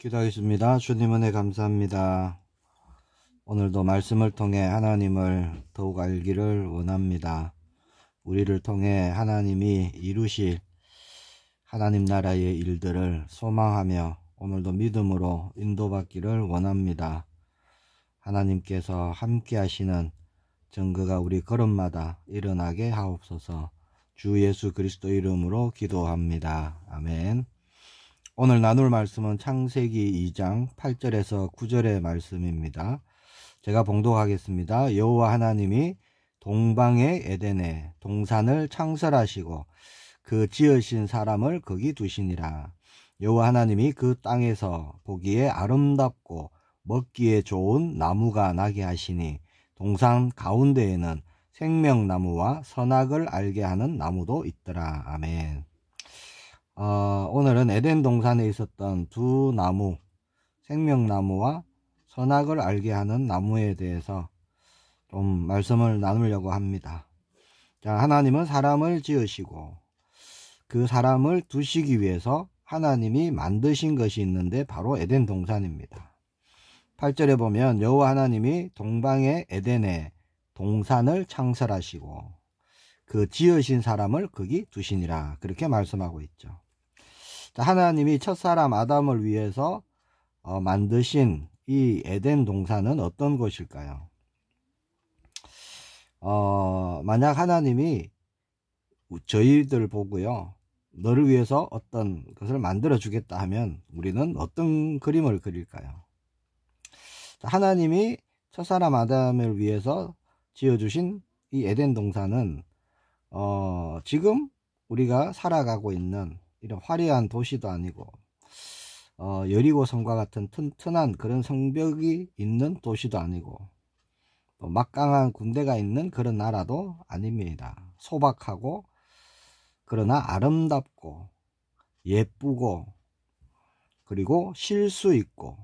기도하겠습니다. 주님 은혜 감사합니다. 오늘도 말씀을 통해 하나님을 더욱 알기를 원합니다. 우리를 통해 하나님이 이루실 하나님 나라의 일들을 소망하며 오늘도 믿음으로 인도받기를 원합니다. 하나님께서 함께 하시는 증거가 우리 걸음마다 일어나게 하옵소서. 주 예수 그리스도 이름으로 기도합니다. 아멘. 오늘 나눌 말씀은 창세기 2장 8절에서 9절의 말씀입니다. 제가 봉독하겠습니다. 여호와 하나님이 동방의 에덴에 동산을 창설하시고 그 지으신 사람을 거기 두시니라. 여호와 하나님이 그 땅에서 보기에 아름답고 먹기에 좋은 나무가 나게 하시니 동산 가운데에는 생명나무와 선악을 알게 하는 나무도 있더라. 아멘. 오늘은 에덴 동산에 있었던 두 나무, 생명나무와 선악을 알게 하는 나무에 대해서 좀 말씀을 나누려고 합니다. 자, 하나님은 사람을 지으시고 그 사람을 두시기 위해서 하나님이 만드신 것이 있는데 바로 에덴 동산입니다. 8절에 보면 여호와 하나님이 동방의 에덴에 동산을 창설하시고 그 지으신 사람을 거기 두시니라, 그렇게 말씀하고 있죠. 자, 하나님이 첫사람 아담을 위해서 만드신 이 에덴 동산은 어떤 곳일까요? 만약 하나님이 저희들 보고요, 너를 위해서 어떤 것을 만들어 주겠다 하면 우리는 어떤 그림을 그릴까요? 자, 하나님이 첫사람 아담을 위해서 지어주신 이 에덴 동산은 지금 우리가 살아가고 있는 이런 화려한 도시도 아니고 여리고성과 같은 튼튼한 그런 성벽이 있는 도시도 아니고 또 막강한 군대가 있는 그런 나라도 아닙니다. 소박하고 그러나 아름답고 예쁘고 그리고 쉴 수 있고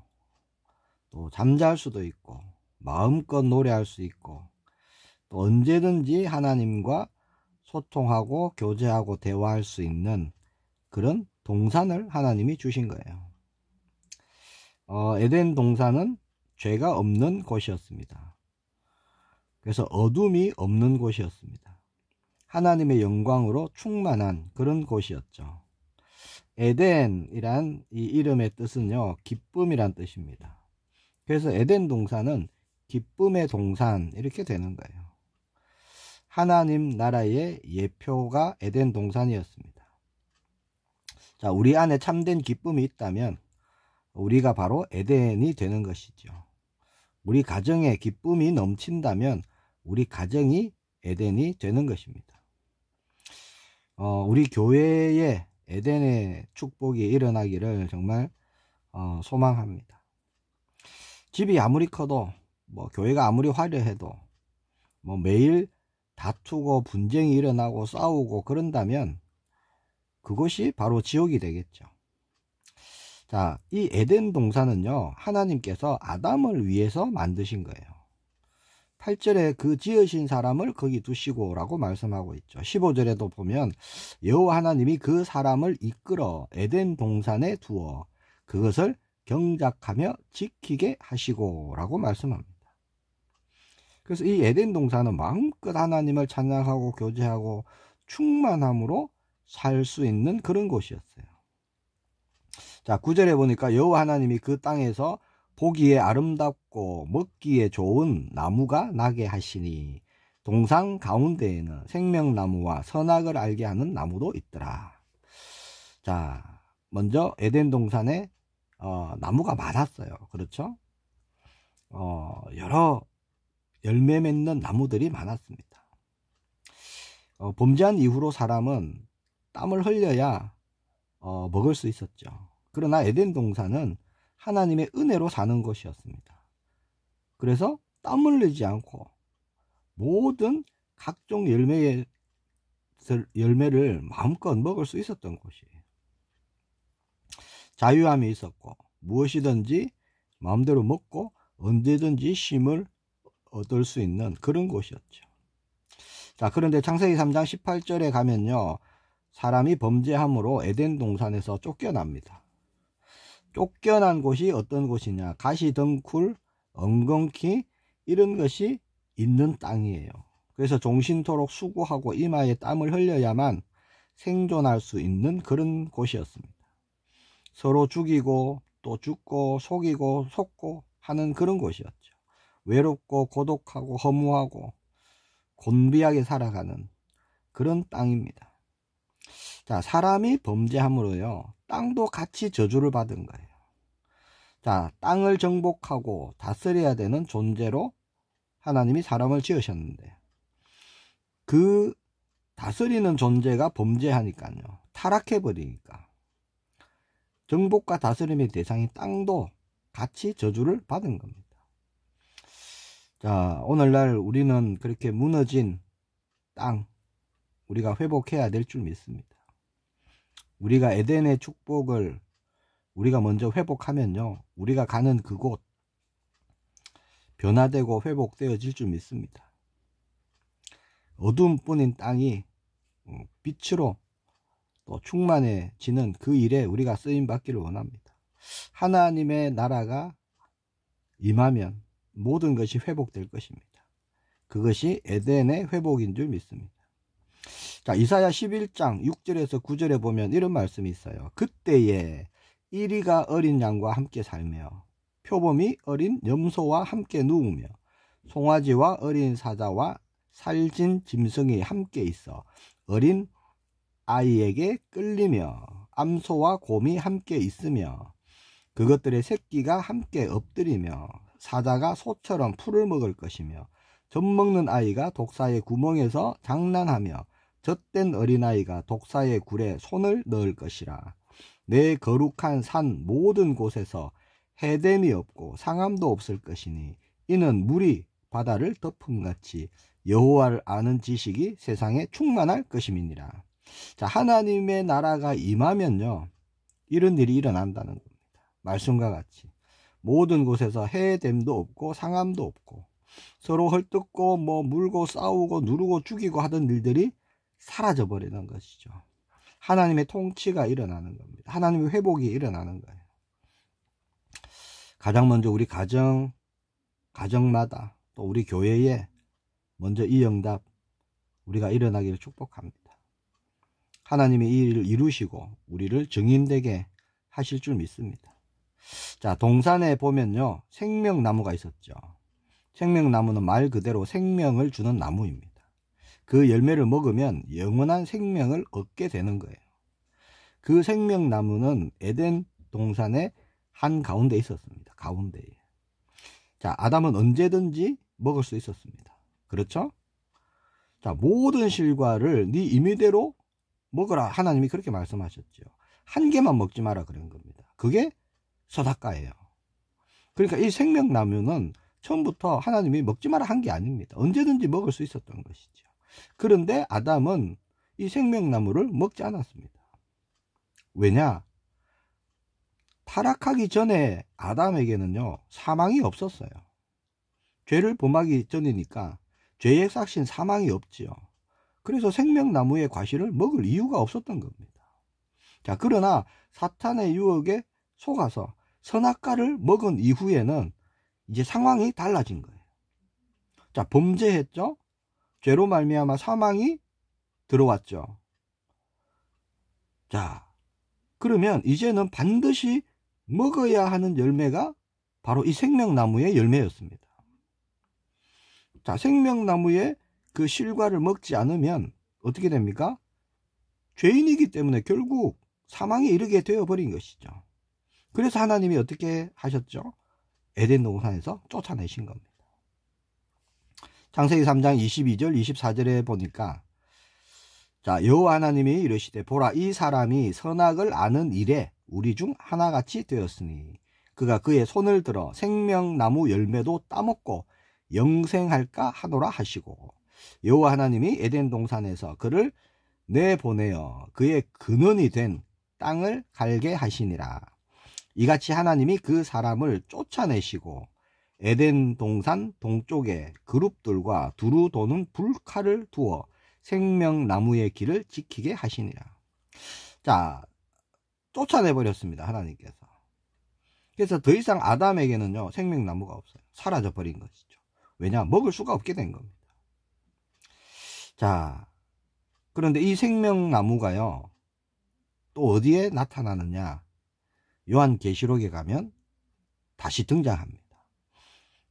또 잠잘 수도 있고 마음껏 노래할 수 있고 또 언제든지 하나님과 소통하고 교제하고 대화할 수 있는 그런 동산을 하나님이 주신 거예요. 에덴 동산은 죄가 없는 곳이었습니다. 그래서 어둠이 없는 곳이었습니다. 하나님의 영광으로 충만한 그런 곳이었죠. 에덴이란 이 이름의 뜻은요, 기쁨이란 뜻입니다. 그래서 에덴 동산은 기쁨의 동산, 이렇게 되는 거예요. 하나님 나라의 예표가 에덴 동산이었습니다. 자, 우리 안에 참된 기쁨이 있다면 우리가 바로 에덴이 되는 것이죠. 우리 가정에 기쁨이 넘친다면 우리 가정이 에덴이 되는 것입니다. 우리 교회에 에덴의 축복이 일어나기를 정말 소망합니다. 집이 아무리 커도 교회가 아무리 화려해도 매일 다투고 분쟁이 일어나고 싸우고 그런다면 그것이 바로 지옥이 되겠죠. 자, 이 에덴 동산은요, 하나님께서 아담을 위해서 만드신 거예요. 8절에 그 지으신 사람을 거기 두시고 라고 말씀하고 있죠. 15절에도 보면 여호와 하나님이 그 사람을 이끌어 에덴 동산에 두어 그것을 경작하며 지키게 하시고 라고 말씀합니다. 그래서 이 에덴 동산은 마음껏 하나님을 찬양하고 교제하고 충만함으로 살 수 있는 그런 곳이었어요. 자, 9절에 보니까 여호와 하나님이 그 땅에서 보기에 아름답고 먹기에 좋은 나무가 나게 하시니 동산 가운데에는 생명나무와 선악을 알게 하는 나무도 있더라. 자, 먼저 에덴 동산에 나무가 많았어요. 그렇죠? 여러 열매 맺는 나무들이 많았습니다. 범죄한 이후로 사람은 땀을 흘려야 먹을 수 있었죠. 그러나 에덴 동산은 하나님의 은혜로 사는 곳이었습니다. 그래서 땀 흘리지 않고 모든 각종 열매를 마음껏 먹을 수 있었던 곳이에요. 자유함이 있었고 무엇이든지 마음대로 먹고 언제든지 쉼을 얻을 수 있는 그런 곳이었죠. 자, 그런데 창세기 3장 18절에 가면요, 사람이 범죄함으로 에덴 동산에서 쫓겨납니다. 쫓겨난 곳이 어떤 곳이냐? 가시덩굴, 엉겅퀴 이런 것이 있는 땅이에요. 그래서 종신토록 수고하고 이마에 땀을 흘려야만 생존할 수 있는 그런 곳이었습니다. 서로 죽이고 또 죽고 속이고 속고 하는 그런 곳이었죠. 외롭고 고독하고 허무하고 곤비하게 살아가는 그런 땅입니다. 자, 사람이 범죄함으로요, 땅도 같이 저주를 받은 거예요. 자, 땅을 정복하고 다스려야 되는 존재로 하나님이 사람을 지으셨는데, 그 다스리는 존재가 범죄하니까요, 타락해버리니까 정복과 다스림의 대상인 땅도 같이 저주를 받은 겁니다. 자, 오늘날 우리는 그렇게 무너진 땅, 우리가 회복해야 될 줄 믿습니다. 우리가 에덴의 축복을 우리가 먼저 회복하면요, 우리가 가는 그곳 변화되고 회복되어질 줄 믿습니다. 어둠뿐인 땅이 빛으로 또 충만해지는 그 일에 우리가 쓰임받기를 원합니다. 하나님의 나라가 임하면 모든 것이 회복될 것입니다. 그것이 에덴의 회복인 줄 믿습니다. 자, 이사야 11장 6절에서 9절에 보면 이런 말씀이 있어요. 그때에 이리가 어린 양과 함께 살며 표범이 어린 염소와 함께 누우며 송아지와 어린 사자와 살진 짐승이 함께 있어 어린 아이에게 끌리며 암소와 곰이 함께 있으며 그것들의 새끼가 함께 엎드리며 사자가 소처럼 풀을 먹을 것이며 젖먹는 아이가 독사의 구멍에서 장난하며 젖된 어린아이가 독사의 굴에 손을 넣을 것이라. 내 거룩한 산 모든 곳에서 해됨이 없고 상함도 없을 것이니 이는 물이 바다를 덮음같이 여호와를 아는 지식이 세상에 충만할 것임이니라. 자, 하나님의 나라가 임하면요, 이런 일이 일어난다는 겁니다. 말씀과 같이 모든 곳에서 해됨도 없고 상함도 없고 서로 헐뜯고 물고 싸우고 누르고 죽이고 하던 일들이 사라져 버리는 것이죠. 하나님의 통치가 일어나는 겁니다. 하나님의 회복이 일어나는 거예요. 가장 먼저 우리 가정마다 또 우리 교회에 먼저 이 응답 우리가 일어나기를 축복합니다. 하나님이 이 일을 이루시고 우리를 증인되게 하실 줄 믿습니다. 자, 동산에 보면요, 생명나무가 있었죠. 생명나무는 말 그대로 생명을 주는 나무입니다. 그 열매를 먹으면 영원한 생명을 얻게 되는 거예요. 그 생명나무는 에덴 동산의 한가운데 있었습니다. 가운데에. 자, 아담은 언제든지 먹을 수 있었습니다. 그렇죠? 자, 모든 실과를 네 임의대로 먹으라. 하나님이 그렇게 말씀하셨죠. 한 개만 먹지 마라 그런 겁니다. 그게 서다가예요. 그러니까 이 생명나무는 처음부터 하나님이 먹지 마라 한 게 아닙니다. 언제든지 먹을 수 있었던 것이죠. 그런데 아담은 이 생명나무를 먹지 않았습니다. 왜냐? 타락하기 전에 아담에게는요, 사망이 없었어요. 죄를 범하기 전이니까 죄의 삭신 사망이 없지요. 그래서 생명나무의 과실을 먹을 이유가 없었던 겁니다. 자, 그러나 사탄의 유혹에 속아서 선악과를 먹은 이후에는 이제 상황이 달라진 거예요. 자, 범죄했죠? 죄로 말미암아 사망이 들어왔죠. 자, 그러면 이제는 반드시 먹어야 하는 열매가 바로 이 생명나무의 열매였습니다. 자, 생명나무의 그 실과를 먹지 않으면 어떻게 됩니까? 죄인이기 때문에 결국 사망에 이르게 되어버린 것이죠. 그래서 하나님이 어떻게 하셨죠? 에덴 동산에서 쫓아내신 겁니다. 창세기 3장 22절 24절에 보니까, 자, 여호와 하나님이 이르시되 보라, 이 사람이 선악을 아는 일에 우리 중 하나같이 되었으니 그가 그의 손을 들어 생명나무 열매도 따먹고 영생할까 하노라 하시고, 여호와 하나님이 에덴 동산에서 그를 내보내어 그의 근원이 된 땅을 갈게 하시니라. 이같이 하나님이 그 사람을 쫓아내시고 에덴 동산 동쪽에 그룹들과 두루 도는 불칼을 두어 생명나무의 길을 지키게 하시니라. 자, 쫓아내버렸습니다. 하나님께서. 그래서 더 이상 아담에게는요, 생명나무가 없어요. 사라져 버린 것이죠. 왜냐? 먹을 수가 없게 된 겁니다. 자, 그런데 이 생명나무가요, 또 어디에 나타나느냐? 요한계시록에 가면 다시 등장합니다.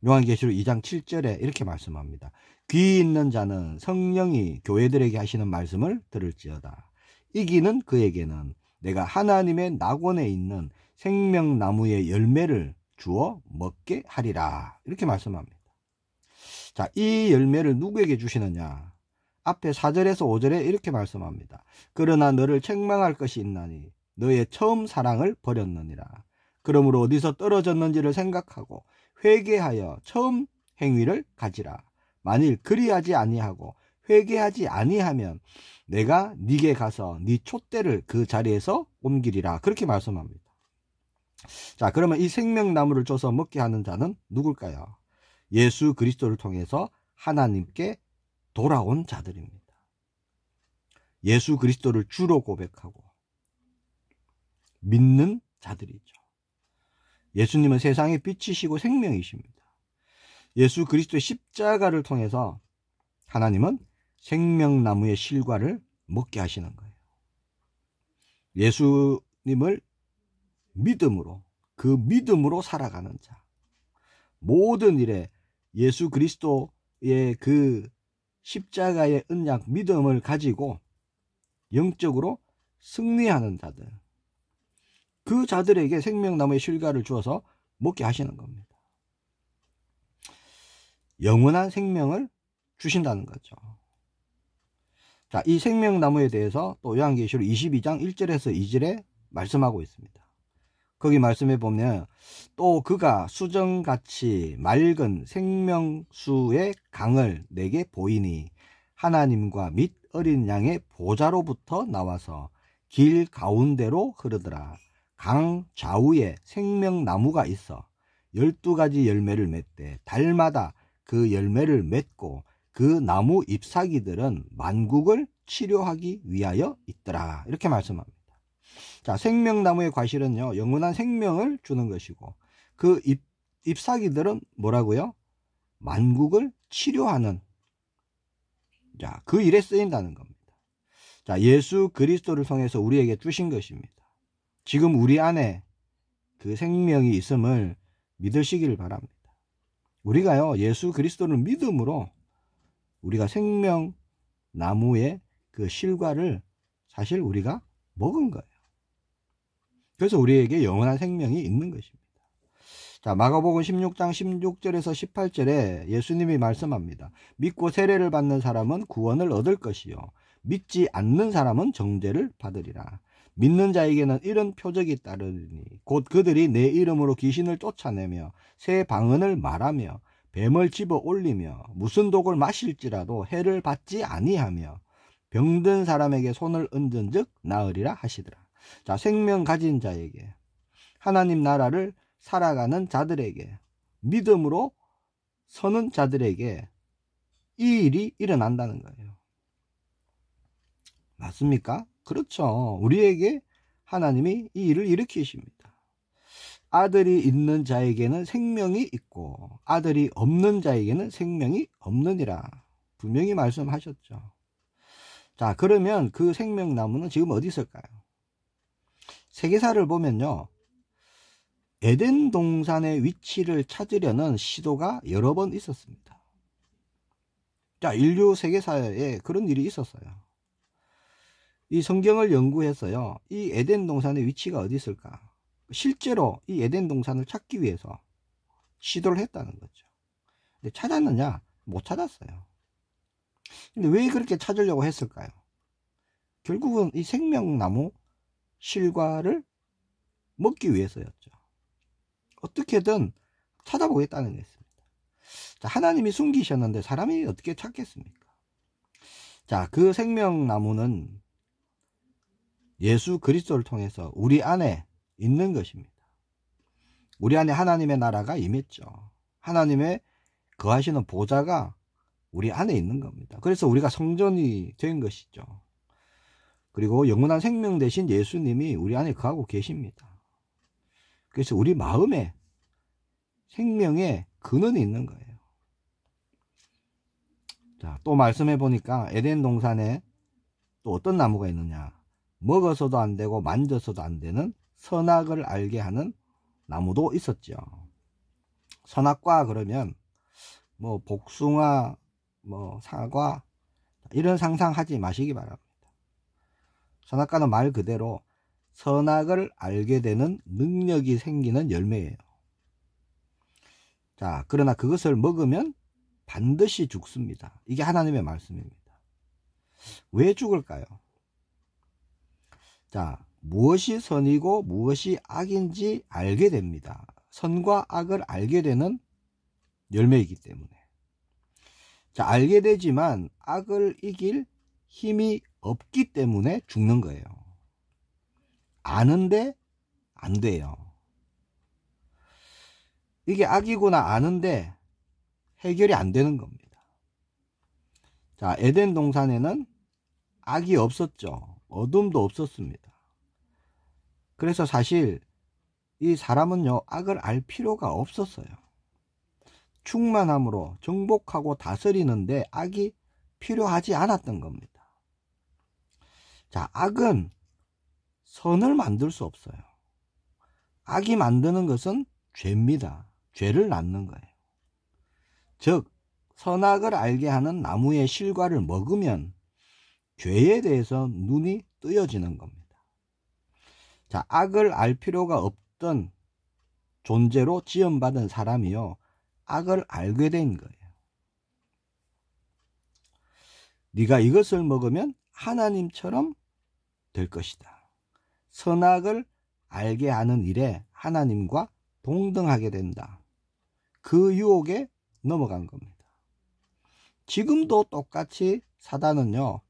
요한계시록 2장 7절에 이렇게 말씀합니다. 귀 있는 자는 성령이 교회들에게 하시는 말씀을 들을지어다. 이기는 그에게는 내가 하나님의 낙원에 있는 생명나무의 열매를 주어 먹게 하리라. 이렇게 말씀합니다. 자, 이 열매를 누구에게 주시느냐? 앞에 4절에서 5절에 이렇게 말씀합니다. 그러나 너를 책망할 것이 있나니 너의 처음 사랑을 버렸느니라. 그러므로 어디서 떨어졌는지를 생각하고 회개하여 처음 행위를 가지라. 만일 그리하지 아니하고 회개하지 아니하면 내가 네게 가서 네 촛대를 그 자리에서 옮기리라. 그렇게 말씀합니다. 자, 그러면 이 생명나무를 줘서 먹게 하는 자는 누굴까요? 예수 그리스도를 통해서 하나님께 돌아온 자들입니다. 예수 그리스도를 주로 고백하고 믿는 자들이죠. 예수님은 세상의 빛이시고 생명이십니다. 예수 그리스도의 십자가를 통해서 하나님은 생명나무의 실과를 먹게 하시는 거예요. 예수님을 믿음으로, 그 믿음으로 살아가는 자, 모든 일에 예수 그리스도의 그 십자가의 언약 믿음을 가지고 영적으로 승리하는 자들, 그 자들에게 생명나무의 실과를 주어서 먹게 하시는 겁니다. 영원한 생명을 주신다는 거죠. 자, 이 생명나무에 대해서 또 요한계시록 22장 1절에서 2절에 말씀하고 있습니다. 거기 말씀해 보면 또 그가 수정같이 맑은 생명수의 강을 내게 보이니 하나님과 및 어린 양의 보좌로부터 나와서 길 가운데로 흐르더라. 강 좌우에 생명나무가 있어 12가지 열매를 맺되 달마다 그 열매를 맺고 그 나무 잎사귀들은 만국을 치료하기 위하여 있더라. 이렇게 말씀합니다. 자, 생명나무의 과실은요, 영원한 생명을 주는 것이고 그 잎사귀들은 뭐라고요? 만국을 치료하는, 자, 그 일에 쓰인다는 겁니다. 자, 예수 그리스도를 통해서 우리에게 주신 것입니다. 지금 우리 안에 그 생명이 있음을 믿으시기를 바랍니다. 우리가요, 예수 그리스도를 믿음으로 우리가 생명나무의 그 실과를 사실 우리가 먹은 거예요. 그래서 우리에게 영원한 생명이 있는 것입니다. 자, 마가복음 16장 16절에서 18절에 예수님이 말씀합니다. 믿고 세례를 받는 사람은 구원을 얻을 것이요 믿지 않는 사람은 정죄를 받으리라. 믿는 자에게는 이런 표적이 따르니 곧 그들이 내 이름으로 귀신을 쫓아내며 새 방언을 말하며 뱀을 집어 올리며 무슨 독을 마실지라도 해를 받지 아니하며 병든 사람에게 손을 얹은 즉 나으리라 하시더라. 자, 생명 가진 자에게, 하나님 나라를 살아가는 자들에게, 믿음으로 서는 자들에게 이 일이 일어난다는 거예요. 맞습니까? 그렇죠. 우리에게 하나님이 이 일을 일으키십니다. 아들이 있는 자에게는 생명이 있고 아들이 없는 자에게는 생명이 없느니라. 분명히 말씀하셨죠. 자, 그러면 그 생명나무는 지금 어디 있을까요? 세계사를 보면요, 에덴 동산의 위치를 찾으려는 시도가 여러 번 있었습니다. 자, 인류 세계사에 그런 일이 있었어요. 이 성경을 연구해서요, 이 에덴 동산의 위치가 어디 있을까? 실제로 이 에덴 동산을 찾기 위해서 시도를 했다는 거죠. 근데 찾았느냐? 못 찾았어요. 근데 왜 그렇게 찾으려고 했을까요? 결국은 이 생명나무 실과를 먹기 위해서였죠. 어떻게든 찾아보겠다는 것입니다. 자, 하나님이 숨기셨는데 사람이 어떻게 찾겠습니까? 자, 그 생명나무는 예수 그리스도를 통해서 우리 안에 있는 것입니다. 우리 안에 하나님의 나라가 임했죠. 하나님의 거하시는 보좌가 우리 안에 있는 겁니다. 그래서 우리가 성전이 된 것이죠. 그리고 영원한 생명 되신 예수님이 우리 안에 거하고 계십니다. 그래서 우리 마음에 생명의 근원이 있는 거예요. 자, 또 말씀해 보니까 에덴 동산에 또 어떤 나무가 있느냐. 먹어서도 안 되고 만져서도 안 되는 선악을 알게 하는 나무도 있었죠. 선악과 그러면 뭐 복숭아, 뭐 사과 이런 상상하지 마시기 바랍니다. 선악과는 말 그대로 선악을 알게 되는 능력이 생기는 열매예요. 자, 그러나 그것을 먹으면 반드시 죽습니다. 이게 하나님의 말씀입니다. 왜 죽을까요? 자, 무엇이 선이고 무엇이 악인지 알게 됩니다. 선과 악을 알게 되는 열매이기 때문에. 자, 알게 되지만 악을 이길 힘이 없기 때문에 죽는 거예요. 아는데 안 돼요. 이게 악이구나 아는데 해결이 안 되는 겁니다. 자, 에덴 동산에는 악이 없었죠. 어둠도 없었습니다. 그래서 사실 이 사람은요, 악을 알 필요가 없었어요. 충만함으로 정복하고 다스리는데 악이 필요하지 않았던 겁니다. 자, 악은 선을 만들 수 없어요. 악이 만드는 것은 죄입니다. 죄를 낳는 거예요. 즉, 선악을 알게 하는 나무의 실과를 먹으면 죄에 대해서 눈이 뜨여지는 겁니다. 자, 악을 알 필요가 없던 존재로 지음받은 사람이요, 악을 알게 된 거예요. 네가 이것을 먹으면 하나님처럼 될 것이다. 선악을 알게 하는 일에 하나님과 동등하게 된다. 그 유혹에 넘어간 겁니다. 지금도 똑같이 사단은요,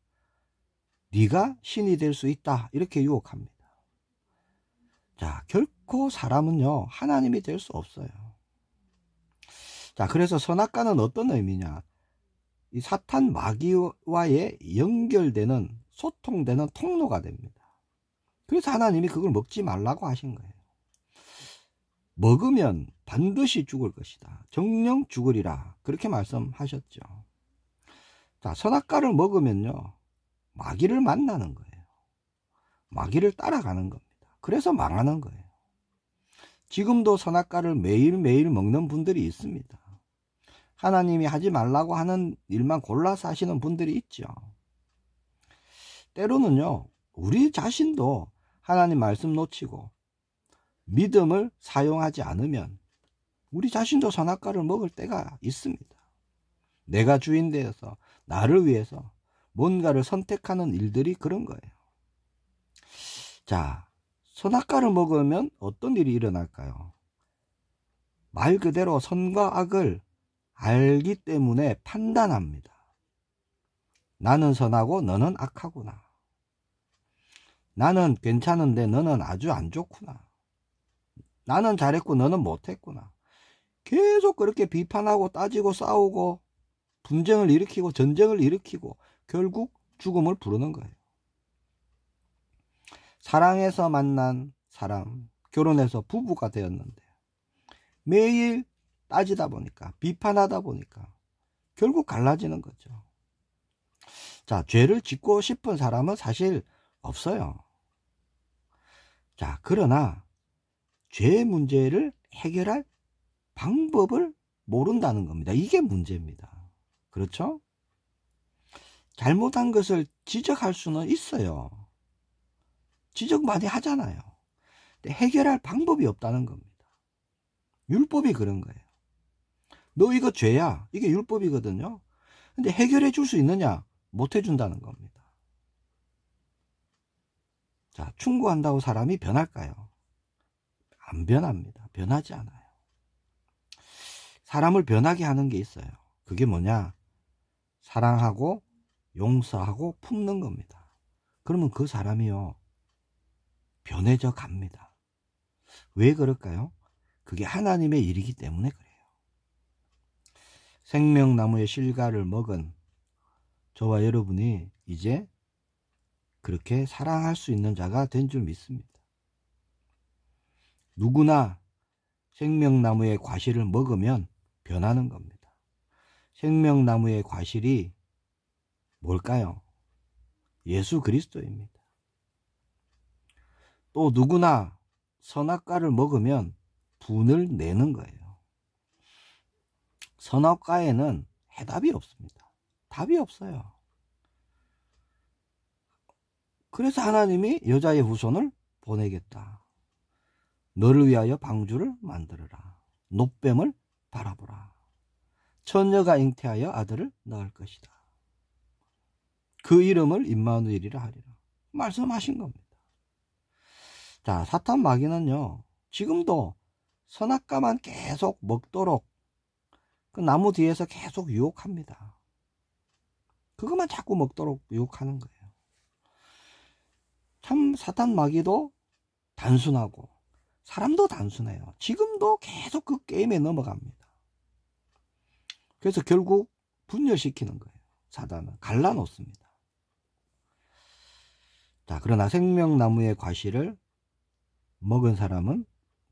네가 신이 될 수 있다 이렇게 유혹합니다. 자, 결코 사람은요 하나님이 될 수 없어요. 자, 그래서 선악과는 어떤 의미냐, 이 사탄 마귀와의 연결되는 소통되는 통로가 됩니다. 그래서 하나님이 그걸 먹지 말라고 하신 거예요. 먹으면 반드시 죽을 것이다. 정령 죽으리라 그렇게 말씀하셨죠. 자, 선악과를 먹으면요 마귀를 만나는 거예요. 마귀를 따라가는 겁니다. 그래서 망하는 거예요. 지금도 선악과를 매일매일 먹는 분들이 있습니다. 하나님이 하지 말라고 하는 일만 골라서 하시는 분들이 있죠. 때로는요, 우리 자신도 하나님 말씀 놓치고 믿음을 사용하지 않으면 우리 자신도 선악과를 먹을 때가 있습니다. 내가 주인 되어서 나를 위해서 뭔가를 선택하는 일들이 그런 거예요. 자, 선악과를 먹으면 어떤 일이 일어날까요? 말 그대로 선과 악을 알기 때문에 판단합니다. 나는 선하고 너는 악하구나. 나는 괜찮은데 너는 아주 안 좋구나. 나는 잘했고 너는 못했구나. 계속 그렇게 비판하고 따지고 싸우고 분쟁을 일으키고 전쟁을 일으키고 결국 죽음을 부르는 거예요. 사랑해서 만난 사람, 결혼해서 부부가 되었는데 매일 따지다 보니까, 비판하다 보니까 결국 갈라지는 거죠. 자, 죄를 짓고 싶은 사람은 사실 없어요. 자, 그러나 죄의 문제를 해결할 방법을 모른다는 겁니다. 이게 문제입니다. 그렇죠? 잘못한 것을 지적할 수는 있어요. 지적 많이 하잖아요. 근데 해결할 방법이 없다는 겁니다. 율법이 그런 거예요. 너 이거 죄야. 이게 율법이거든요. 근데 해결해 줄 수 있느냐? 못 해준다는 겁니다. 자, 충고한다고 사람이 변할까요? 안 변합니다. 변하지 않아요. 사람을 변하게 하는 게 있어요. 그게 뭐냐? 사랑하고 용서하고 품는 겁니다. 그러면 그 사람이요, 변해져 갑니다. 왜 그럴까요? 그게 하나님의 일이기 때문에 그래요. 생명나무의 실과를 먹은 저와 여러분이 이제 그렇게 사랑할 수 있는 자가 된 줄 믿습니다. 누구나 생명나무의 과실을 먹으면 변하는 겁니다. 생명나무의 과실이 뭘까요? 예수 그리스도입니다. 또 누구나 선악과를 먹으면 분을 내는 거예요. 선악과에는 해답이 없습니다. 답이 없어요. 그래서 하나님이 여자의 후손을 보내겠다. 너를 위하여 방주를 만들어라. 놋뱀을 바라보라. 처녀가 잉태하여 아들을 낳을 것이다. 그 이름을 임마누엘이라 하리라. 말씀하신 겁니다. 자, 사탄 마귀는요, 지금도 선악과만 계속 먹도록 그 나무 뒤에서 계속 유혹합니다. 그것만 자꾸 먹도록 유혹하는 거예요. 참 사탄 마귀도 단순하고 사람도 단순해요. 지금도 계속 그 게임에 넘어갑니다. 그래서 결국 분열시키는 거예요. 사단은 갈라놓습니다. 자, 그러나 생명나무의 과실을 먹은 사람은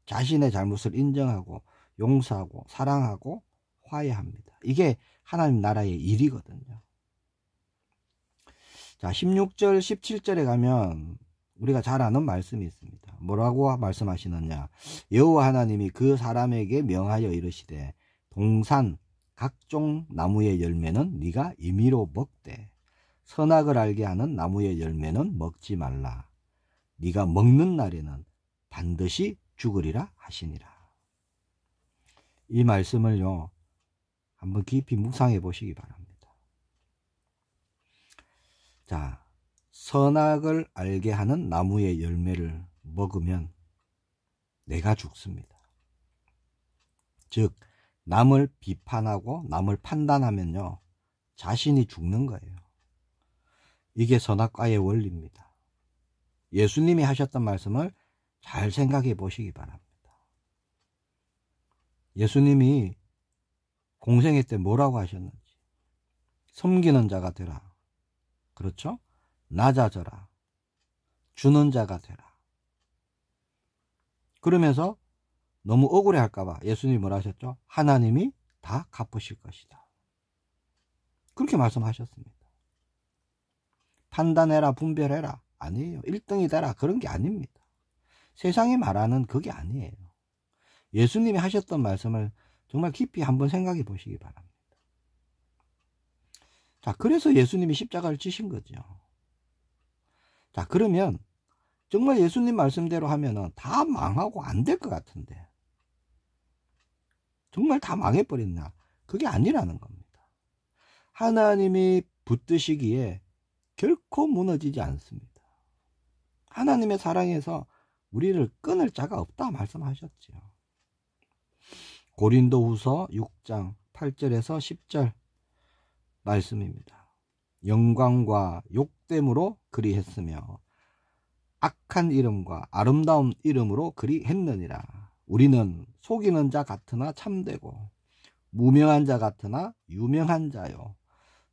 자신의 잘못을 인정하고 용서하고 사랑하고 화해합니다. 이게 하나님 나라의 일이거든요. 자, 16절 17절에 가면 우리가 잘 아는 말씀이 있습니다. 뭐라고 말씀하시느냐? 여호와 하나님이 그 사람에게 명하여 이르시되 동산 각종 나무의 열매는 네가 임의로 먹되 선악을 알게 하는 나무의 열매는 먹지 말라. 네가 먹는 날에는 반드시 죽으리라 하시니라. 이 말씀을요, 한번 깊이 묵상해 보시기 바랍니다. 자, 선악을 알게 하는 나무의 열매를 먹으면 내가 죽습니다. 즉, 남을 비판하고 남을 판단하면요, 자신이 죽는 거예요. 이게 선악과의 원리입니다. 예수님이 하셨던 말씀을 잘 생각해 보시기 바랍니다. 예수님이 공생애 때 뭐라고 하셨는지. 섬기는 자가 되라. 그렇죠? 낮아져라. 주는 자가 되라. 그러면서 너무 억울해 할까봐 예수님이 뭐라 하셨죠? 하나님이 다 갚으실 것이다. 그렇게 말씀하셨습니다. 판단해라, 분별해라. 아니에요. 1등이 되라. 그런 게 아닙니다. 세상이 말하는 그게 아니에요. 예수님이 하셨던 말씀을 정말 깊이 한번 생각해 보시기 바랍니다. 자, 그래서 예수님이 십자가를 지신 거죠. 자, 그러면 정말 예수님 말씀대로 하면은 다 망하고 안 될 것 같은데 정말 다 망해버렸나? 그게 아니라는 겁니다. 하나님이 붙드시기에 결코 무너지지 않습니다. 하나님의 사랑에서 우리를 끊을 자가 없다 말씀하셨죠. 고린도후서 6장 8절에서 10절 말씀입니다. 영광과 욕됨으로 그리했으며 악한 이름과 아름다운 이름으로 그리했느니라. 우리는 속이는 자 같으나 참되고 무명한 자 같으나 유명한 자요.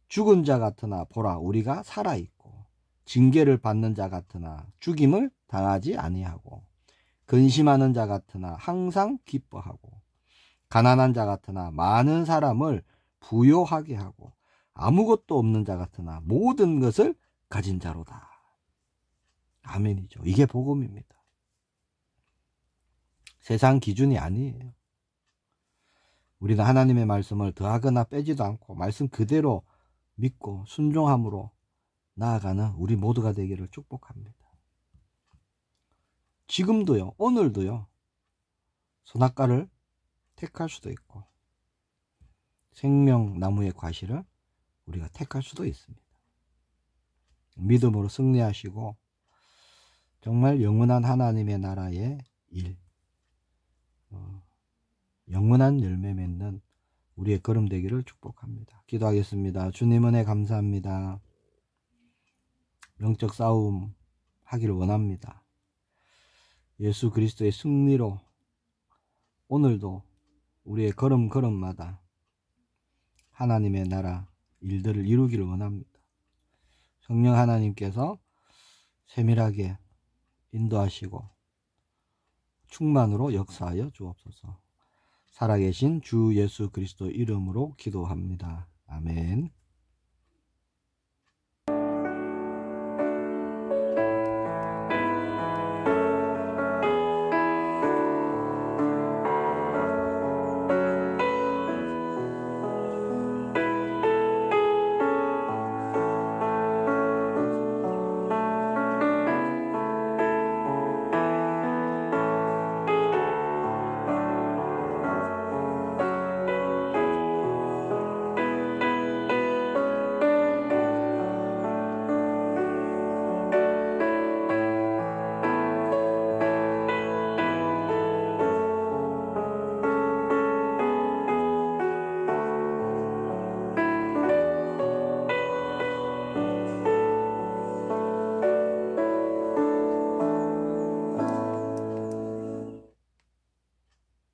죽은 자 같으나 보라 우리가 살아있고 징계를 받는 자 같으나 죽임을 당하지 아니하고 근심하는 자 같으나 항상 기뻐하고 가난한 자 같으나 많은 사람을 부요하게 하고 아무것도 없는 자 같으나 모든 것을 가진 자로다. 아멘이죠. 이게 복음입니다. 세상 기준이 아니에요. 우리는 하나님의 말씀을 더하거나 빼지도 않고 말씀 그대로 믿고 순종함으로 나아가는 우리 모두가 되기를 축복합니다. 지금도요, 오늘도요, 선악과를 택할 수도 있고 생명나무의 과실을 우리가 택할 수도 있습니다. 믿음으로 승리하시고 정말 영원한 하나님의 나라의 일, 영원한 열매 맺는 우리의 걸음 되기를 축복합니다. 기도하겠습니다. 주님 은혜 감사합니다. 영적 싸움 하기를 원합니다. 예수 그리스도의 승리로 오늘도 우리의 걸음걸음마다 하나님의 나라 일들을 이루기를 원합니다. 성령 하나님께서 세밀하게 인도하시고 충만으로 역사하여 주옵소서. 살아계신 주 예수 그리스도 이름으로 기도합니다. 아멘.